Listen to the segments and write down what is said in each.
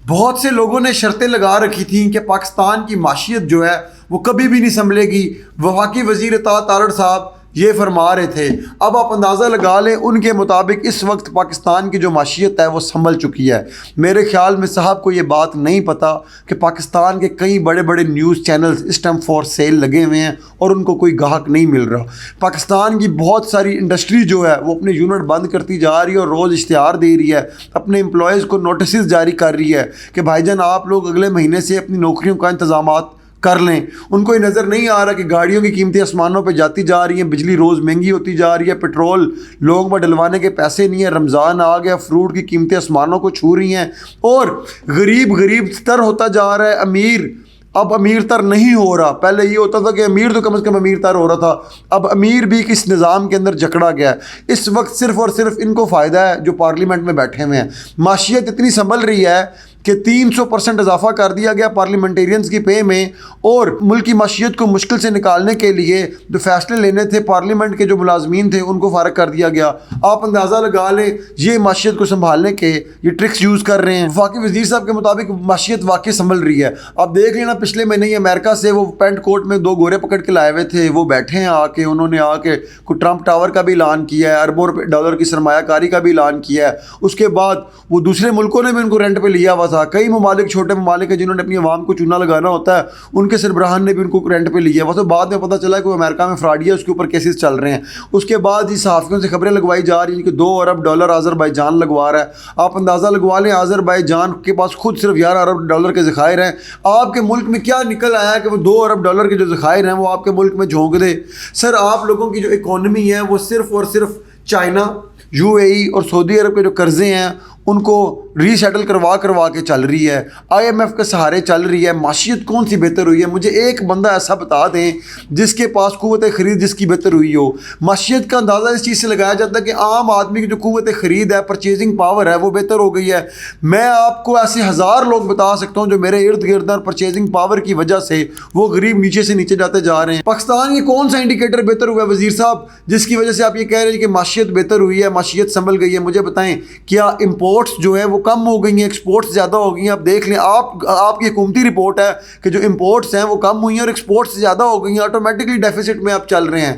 بہت سے لوگوں نے شرطیں لگا رکھی تھیں کہ پاکستان کی معیشت جو ہے وہ کبھی بھی نہیں سنبھلے گی۔ وفاقی وزیر اطلاعات تارڑ صاحب یہ فرما رہے تھے۔ اب آپ اندازہ لگا لیں ان کے مطابق اس وقت پاکستان کی جو معیشت ہے وہ سنبھل چکی ہے۔ میرے خیال میں صاحب کو یہ بات نہیں پتہ کہ پاکستان کے کئی بڑے بڑے نیوز چینلز اس ٹائم فور سیل لگے ہوئے ہیں اور ان کو کوئی گاہک نہیں مل رہا۔ پاکستان کی بہت ساری انڈسٹری جو ہے وہ اپنے یونٹ بند کرتی جا رہی ہے اور روز اشتہار دے رہی ہے، اپنے امپلائیز کو نوٹسز جاری کر رہی ہے کہ بھائی جان آپ لوگ اگلے مہینے سے اپنی نوکریوں کا انتظامات کر لیں۔ ان کو یہ نظر نہیں آ رہا کہ گاڑیوں کی قیمتیں آسمانوں پہ جاتی جا رہی ہیں، بجلی روز مہنگی ہوتی جا رہی ہے، پیٹرول لوگوں پر ڈلوانے کے پیسے نہیں ہیں، رمضان آ گیا، فروٹ کی قیمتیں آسمانوں کو چھو رہی ہیں اور غریب تر ہوتا جا رہا ہے، امیر اب امیر تر نہیں ہو رہا۔ پہلے یہ ہوتا تھا کہ امیر تو کم از کم امیر تر ہو رہا تھا، اب امیر بھی کس نظام کے اندر جکڑا گیا ہے۔ اس وقت صرف اور صرف ان کو فائدہ ہے جو پارلیمنٹ میں بیٹھے ہوئے ہیں۔ معیشت اتنی سنبھل رہی ہے کہ 300% اضافہ کر دیا گیا پارلیمنٹیرینز کی پے میں، اور ملک کی معیشت کو مشکل سے نکالنے کے لیے جو فیصلے لینے تھے پارلیمنٹ کے جو ملازمین تھے ان کو فارغ کر دیا گیا۔ آپ اندازہ لگا لیں یہ معیشت کو سنبھالنے کے یہ ٹرکس یوز کر رہے ہیں۔ وفاقی وزیر صاحب کے مطابق معیشت واقعی سنبھل رہی ہے۔ آپ دیکھ لینا پچھلے مہینے ہی امریکہ سے وہ پینٹ کوٹ میں 2 گورے پکڑ کے لائے ہوئے تھے، وہ بیٹھے ہیں آ کے، انہوں نے آ کے کوئی ٹرمپ ٹاور کا بھی اعلان کیا ہے، اربوں ڈالر کی سرمایہ کاری کا بھی اعلان کیا ہے۔ اس کے بعد وہ دوسرے ملکوں نے بھی ان کو رینٹ پہ لیا ہوا تھا۔ کئی ممالک چھوٹے ممالک ہیں جنہوں نے اپنی عوام کو چونا لگانا ہوتا ہے، ان کے سربراہان نے بھی ان کو رینٹ پہ لیا ہوا تھا۔ بعد میں پتہ چلا کہ وہ امریکہ میں فراڈی ہے، اس کے اوپر کیسز چل رہے ہیں۔ اس کے بعد ہی صحافیوں سے خبریں لگوائی جا رہی ہیں کہ 2 ارب ڈالر آذربائیجان لگوا رہا ہے۔ آپ اندازہ لگوا لیں آذربائیجان کے پاس خود صرف 11 ارب ڈالر کے ذخائر ہیں۔ آپ کے ملک میں کیا نکل آیا ہے کہ وہ 2 ارب ڈالر کے جو ذخائر ہیں وہ آپ کے ملک میں جھونک دے؟ سر آپ لوگوں کی جو اکانومی ہے وہ صرف اور صرف چائنا، UAE اور سعودی عرب کے جو قرضے ہیں ان کو ری سیٹل کروا کے چل رہی ہے، IMF کے سہارے چل رہی ہے۔ معیشت کون سی بہتر ہوئی ہے؟ مجھے ایک بندہ ایسا بتا دیں جس کے پاس قوت خرید جس کی بہتر ہوئی ہو۔ معیشت کا اندازہ اس چیز سے لگایا جاتا ہے کہ عام آدمی کی جو قوت خرید ہے، پرچیزنگ پاور ہے، وہ بہتر ہو گئی ہے۔ میں آپ کو ایسے 1000 لوگ بتا سکتا ہوں جو میرے ارد گرد اور پرچیزنگ پاور کی وجہ سے وہ غریب نیچے سے نیچے جاتے جا رہے ہیں۔ پاکستان یہ کون سا انڈیکیٹر بہتر ہوا ہے وزیر صاحب جس کی وجہ سے آپ یہ کہہ رہے ہیں کہ معیشت بہتر ہوئی ہے، معیشت سنبھل گئی ہے؟ مجھے بتائیں کیا امپورٹس جو ہے وہ کم ہو گئی ہیں، ایکسپورٹس زیادہ ہو گئی ہیں؟ آپ دیکھ لیں، آپ کی حکومتی رپورٹ ہے کہ جو امپورٹس ہیں وہ کم ہوئی ہیں اور ایکسپورٹس زیادہ ہو گئی ہیں۔ آٹومیٹکلی ڈیفیسٹ میں آپ چل رہے ہیں۔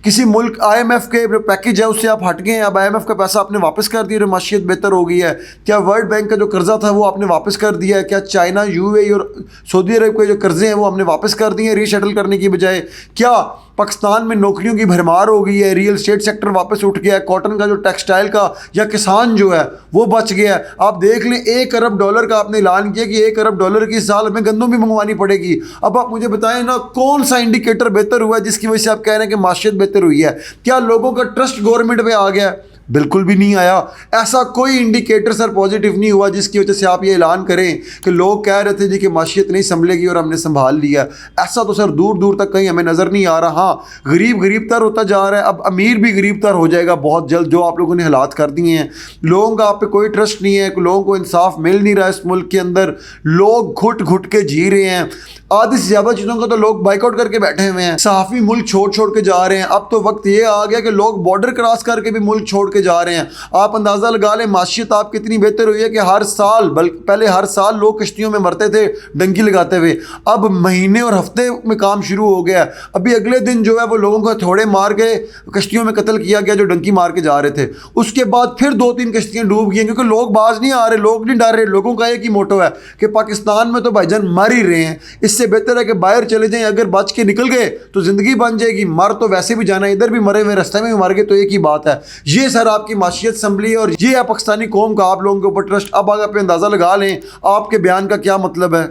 کسی ملک IMF کے جو پیکج ہے اس سے آپ ہٹ گئے ہیں، اب IMF کا پیسہ آپ نے واپس کر دیا، جو معیشت بہتر ہو گئی ہے۔ کیا ورلڈ بینک کا جو قرضہ تھا وہ آپ نے واپس کر دیا ہے؟ کیا چائنا، UAE اور سعودی عرب کے جو قرضے ہیں وہ ہم نے واپس کر دیے ہیں ری سیٹل کرنے کی بجائے؟ کیا پاکستان میں نوکریوں کی بھرمار ہو گئی ہے؟ ریئل اسٹیٹ سیکٹر واپس اٹھ گیا ہے، کاٹن کا جو ٹیکسٹائل کا یا کسان جو ہے وہ بچ گیا ہے؟ آپ دیکھ لیں 1 ارب ڈالر کا آپ نے اعلان کیا کہ 1 ارب ڈالر کی سال میں گندم بھی منگوانی پڑے گی۔ اب آپ مجھے بتائیں نا کون سا انڈیکیٹر بہتر ہوا ہے جس کی وجہ سے آپ کہہ رہے ہیں کہ معیشت بہتر ہوئی ہے؟ کیا لوگوں کا ٹرسٹ گورنمنٹ پہ آ گیا؟ بالکل بھی نہیں آیا۔ ایسا کوئی انڈیکیٹر سر پازیٹیو نہیں ہوا جس کی وجہ سے آپ یہ اعلان کریں کہ لوگ کہہ رہے تھے جی کہ معیشت نہیں سنبھلے گی اور ہم نے سنبھال لیا۔ ایسا تو سر دور دور تک کہیں ہمیں نظر نہیں آ رہا۔ ہاں غریب تر ہوتا جا رہا ہے، اب امیر بھی غریب تر ہو جائے گا بہت جلد، جو آپ لوگوں نے حالات کر دیے ہیں۔ لوگوں کا آپ پہ کوئی ٹرسٹ نہیں ہے، لوگوں کو انصاف مل نہیں رہا اس ملک کے اندر، لوگ گھٹ کے جی رہے ہیں۔ آدھی سے زیادہ چیزوں کا تو لوگ بائک آؤٹ کر کے بیٹھے ہوئے ہیں، صحافی ملک چھوڑ کے جا رہے ہیں۔ اب تو وقت یہ آ گیا کہ لوگ بارڈر کراس کر کے بھی ملک چھوڑ کے جا رہے ہیں۔ آپ اندازہ لگا لیں معیشت آپ کتنی بہتر ہوئی ہے کہ پہلے ہر سال لوگ کشتیوں میں مرتے تھے ڈنکی لگاتے ہوئے، اب مہینے اور ہفتے میں کام شروع ہو گیا۔ ابھی اگلے دن جو ہے وہ لوگوں کو تھوڑے مار کے کشتیوں میں قتل کیا گیا جو ڈنکی مار کے جا رہے تھے۔ اس کے بعد پھر 2-3 کشتیاں ڈوب گئی ہیں کیونکہ لوگ باز نہیں آ رہے، لوگ نہیں ڈر رہے۔ لوگوں کا ایک ہی موٹو ہے کہ پاکستان میں تو بھائی جان مر ہی رہے ہیں، اس سے بہتر ہے کہ باہر چلے جائیں۔ اگر بچ کے نکل گئے تو زندگی بن جائے گی، مر تو ویسے بھی جانا، ادھر بھی مرے ہوئے رستے میں بھی مر گئے تو ایک ہی بات ہے۔ یہ سر آپ کی معیشت سنبھلی اور یہ ہے پاکستانی قوم کا آپ لوگوں کے اوپر ٹرسٹ۔ اب آپ اندازہ لگا لیں آپ کے بیان کا کیا مطلب ہے۔